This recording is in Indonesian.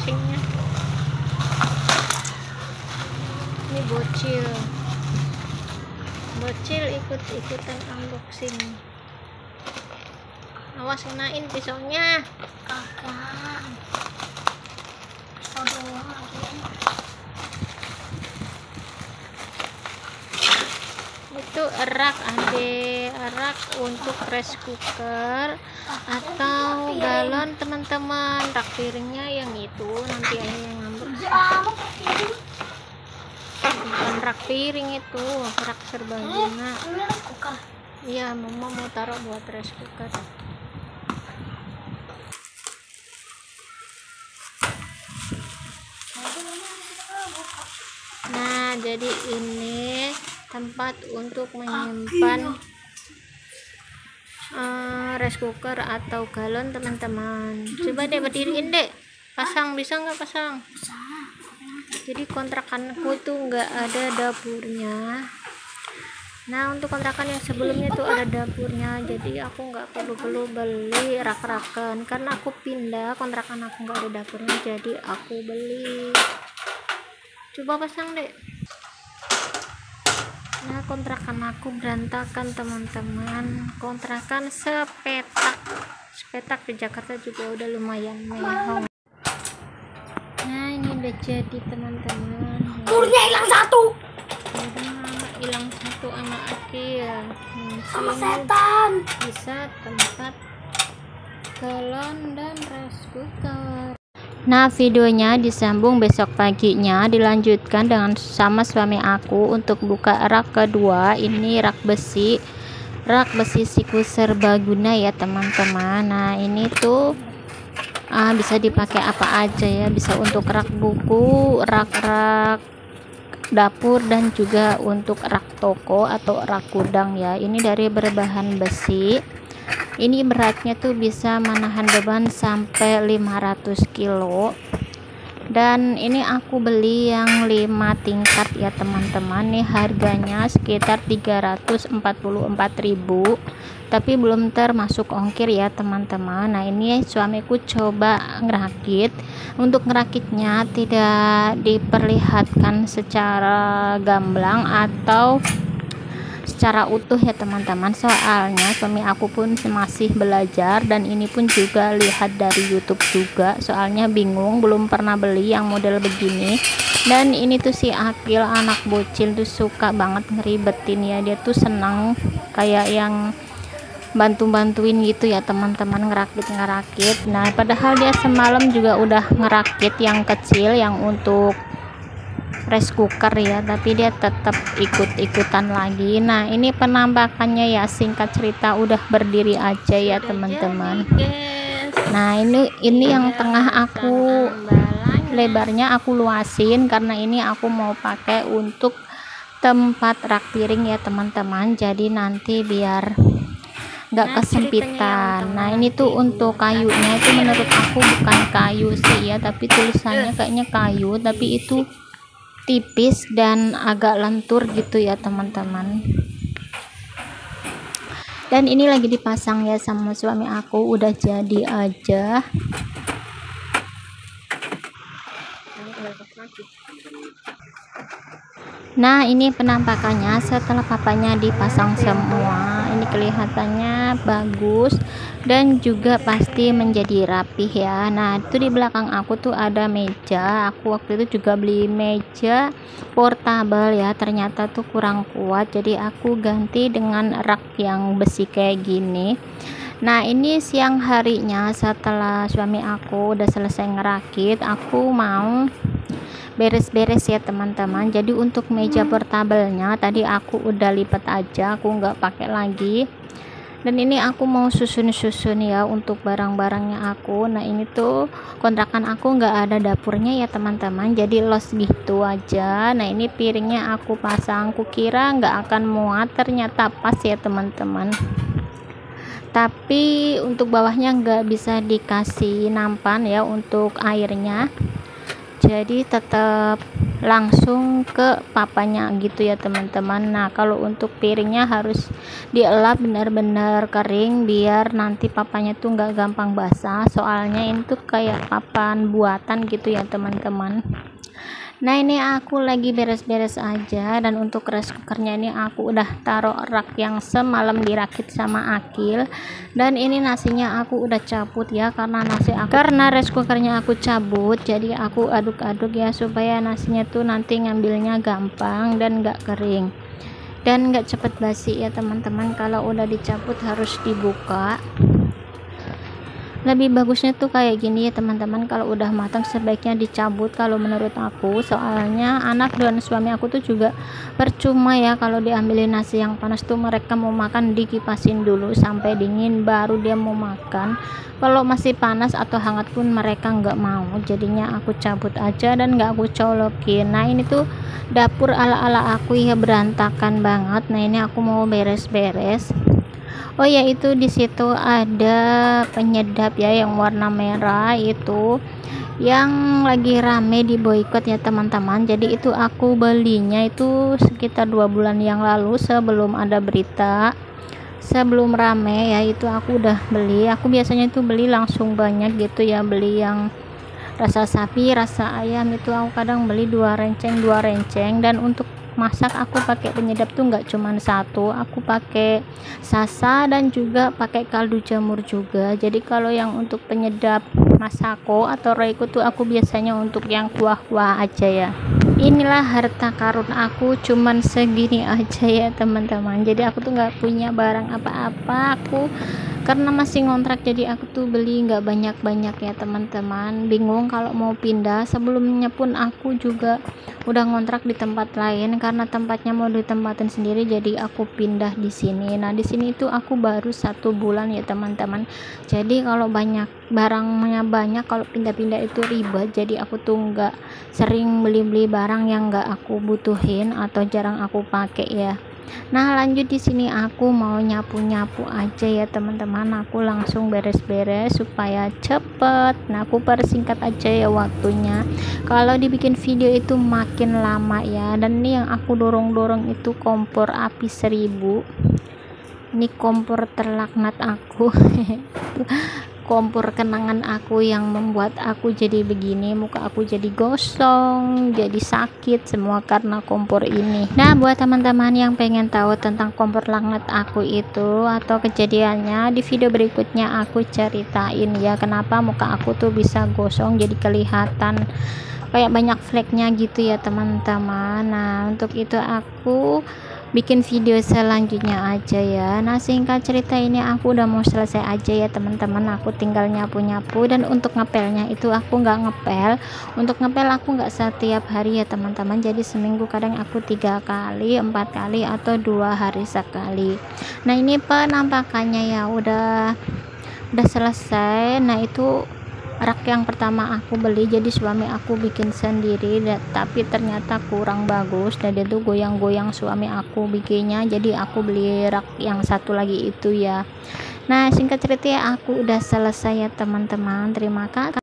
unboxingnya. Ini bocil ikut-ikutan unboxing. Awas kenain pisaunya. Kakak. Pisau doang lagi. Itu erak erak untuk rice cooker atau galon teman-teman. Rak piringnya yang itu nanti ayah yang ngambek. Bukan rak piring itu, rak serbaguna. Iya, mama mau taruh buat rice cooker. Nah, jadi ini tempat untuk menyimpan rice cooker atau galon teman-teman. Coba deh berdiriin deh, pasang, bisa nggak pasang? Jadi kontrakanku tuh nggak ada dapurnya. Nah, untuk kontrakan yang sebelumnya tuh ada dapurnya, jadi aku nggak perlu beli rak-rakan karena aku pindah kontrakan, aku nggak ada dapurnya, jadi aku beli. Coba pasang deh. Nah, kontrakan aku berantakan teman-teman, kontrakan sepetak di Jakarta juga udah lumayan mehong. Nah, ini udah jadi teman-teman. Turnya hilang satu. Hilang satu anak akhir. Sama setan. Bisa tempat galon dan rice cooker. Nah, videonya disambung besok paginya, dilanjutkan dengan sama suami aku untuk buka rak kedua. Ini rak besi siku serbaguna ya teman-teman. Nah, ini tuh bisa dipakai apa aja ya, bisa untuk rak buku, rak dapur, dan juga untuk rak toko atau rak gudang ya. Ini dari berbahan besi. Ini beratnya tuh bisa menahan beban sampai 500 kilo. Dan ini aku beli yang 5 tingkat ya teman-teman. Nih harganya sekitar 344.000, tapi belum termasuk ongkir ya teman-teman. Nah, ini suamiku coba ngerakit. Untuk ngerakitnya tidak diperlihatkan secara gamblang atau secara utuh ya teman-teman, soalnya suami aku pun masih belajar, dan ini pun juga lihat dari YouTube juga, soalnya bingung, belum pernah beli yang model begini. Dan ini tuh si Akil, anak bocil tuh suka banget ngeribetin ya, dia tuh senang kayak yang bantuin gitu ya teman-teman, ngerakit. Nah, padahal dia semalam juga udah ngerakit yang kecil yang untuk rice cooker ya, tapi dia tetap ikut-ikutan lagi. Nah, ini penampakannya ya, singkat cerita udah berdiri aja ya teman-teman. Nah, ini yang tengah aku lebarnya aku luasin karena ini aku mau pakai untuk tempat rak piring ya teman-teman, jadi nanti biar nggak kesempitan. Nah, ini tuh untuk kayunya itu menurut aku bukan kayu sih ya, tapi tulisannya kayaknya kayu, tapi itu tipis dan agak lentur gitu ya teman-teman. Dan ini lagi dipasang ya sama suami aku, udah jadi aja. Nah, ini penampakannya setelah papanya dipasang semua. Ini kelihatannya bagus dan juga pasti menjadi rapih ya. Nah, itu di belakang aku tuh ada meja. Aku waktu itu juga beli meja portable ya, ternyata tuh kurang kuat, jadi aku ganti dengan rak yang besi kayak gini. Nah, ini siang harinya setelah suami aku udah selesai ngerakit, aku mau beres-beres ya teman-teman. Jadi untuk meja portabelnya tadi aku udah lipat aja, aku nggak pakai lagi. Dan ini aku mau susun ya untuk barang-barangnya aku. Nah, ini tuh kontrakan aku nggak ada dapurnya ya teman-teman, jadi los gitu aja. Nah, ini piringnya aku pasang, kukira nggak akan muat, ternyata pas ya teman-teman. Tapi untuk bawahnya nggak bisa dikasih nampan ya untuk airnya, jadi tetap langsung ke papanya gitu ya teman-teman. Nah, kalau untuk piringnya harus dielap benar-benar kering biar nanti papanya tuh nggak gampang basah, soalnya ini tuh kayak papan buatan gitu ya teman-teman. Nah ini aku lagi beres-beres aja, dan untuk rice cookernya ini aku udah taruh rak yang semalam dirakit sama Akil, dan ini nasinya aku udah cabut ya, karena rice cookernya aku cabut, jadi aku aduk-aduk ya supaya nasinya tuh nanti ngambilnya gampang dan gak kering dan gak cepet basi ya teman-teman. Kalau udah dicabut harus dibuka. Lebih bagusnya tuh kayak gini ya teman-teman, kalau udah matang sebaiknya dicabut kalau menurut aku, soalnya anak dan suami aku tuh juga percuma ya kalau diambilin nasi yang panas tuh, mereka mau makan dikipasin dulu sampai dingin baru dia mau makan. Kalau masih panas atau hangat pun mereka nggak mau, jadinya aku cabut aja dan nggak aku colokin. Nah ini tuh dapur ala-ala aku ya, berantakan banget. Nah ini aku mau beres-beres. Oh ya, itu di situ ada penyedap ya yang warna merah, itu yang lagi rame di boykot ya teman-teman. Jadi itu aku belinya itu sekitar 2 bulan yang lalu, sebelum ada berita, sebelum rame ya, itu aku udah beli. Aku biasanya itu beli langsung banyak gitu ya, beli yang rasa sapi, rasa ayam, itu aku kadang beli 2 renceng. Dan untuk masak aku pakai penyedap tuh nggak cuman satu, aku pakai sasa dan juga pakai kaldu jamur juga. Jadi kalau yang untuk penyedap masako atau royco tuh aku biasanya untuk yang kuah-kuah aja ya. Inilah harta karun aku, cuman segini aja ya teman-teman. Jadi aku tuh nggak punya barang apa-apa, aku karena masih ngontrak jadi aku tuh beli nggak banyak-banyak ya teman-teman. Bingung kalau mau pindah, sebelumnya pun aku juga udah ngontrak di tempat lain karena tempatnya mau ditempatin sendiri, jadi aku pindah di sini. Nah di sini itu aku baru 1 bulan ya teman-teman, jadi kalau banyak barangnya banyak, kalau pindah-pindah itu ribet, jadi aku tuh nggak sering beli-beli barang yang nggak aku butuhin atau jarang aku pakai ya. Nah lanjut, di sini aku mau nyapu-nyapu aja ya teman-teman, aku langsung beres-beres supaya cepet. Nah aku persingkat aja ya waktunya, kalau dibikin video itu makin lama ya. Dan ini yang aku dorong-dorong itu kompor api 1000, ini kompor terlaknat aku kompor kenangan aku yang membuat aku jadi begini, muka aku jadi gosong, jadi sakit, semua karena kompor ini. Nah buat teman-teman yang pengen tahu tentang kompor laknat aku itu atau kejadiannya, di video berikutnya aku ceritain ya kenapa muka aku tuh bisa gosong, jadi kelihatan kayak banyak fleknya gitu ya teman-teman. Nah untuk itu aku bikin video selanjutnya aja ya. Nah singkat cerita ini aku udah mau selesai aja ya teman-teman, aku tinggal nyapu-nyapu. Dan untuk ngepelnya itu aku nggak ngepel, untuk ngepel aku nggak setiap hari ya teman-teman, jadi seminggu kadang aku 3 kali, 4 kali, atau 2 hari sekali. Nah ini penampakannya ya udah selesai. Nah itu rak yang pertama aku beli, jadi suami aku bikin sendiri, tapi ternyata kurang bagus dan itu goyang-goyang suami aku bikinnya, jadi aku beli rak yang satu lagi itu ya. Nah singkat cerita aku udah selesai ya teman-teman, terima kasih.